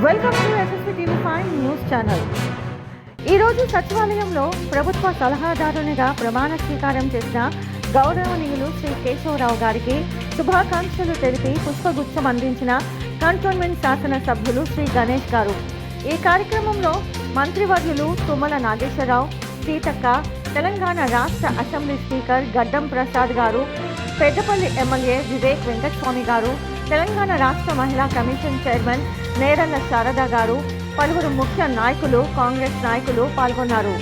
Welcome to SSP TV 5 news channel. ఈరోజు సచివాలయంలో ప్రభుత్వ సలహాదారునిగా ప్రమాణ స్వీకారం చేసిన గౌరవనీయులు శ్రీ కేశవరావు గారికి శుభాకాంక్షలు తెలిపి పుష్పగుచ్చం అందించిన కంటోన్మెంట్ శాసనసభ్యులు శ్రీ గణేష్ గారు. ఈ కార్యక్రమంలో మంత్రివర్యులు తుమ్మల నాగేశ్వరరావు, సీతక్క, తెలంగాణ రాష్ట్ర అసెంబ్లీ స్పీకర్ గడ్డం ప్రసాద్ గారు, పెద్దపల్లి ఎమ్మెల్యే వివేక్ వెంకటస్వామి గారు, తెలంగాణ రాష్ట్ర మహిళా కమిషన్ చైర్మన్ నేరళ్ల శారద గారు, పలువురు ముఖ్య నాయకులు, కాంగ్రెస్ నాయకులు పాల్గొన్నారు.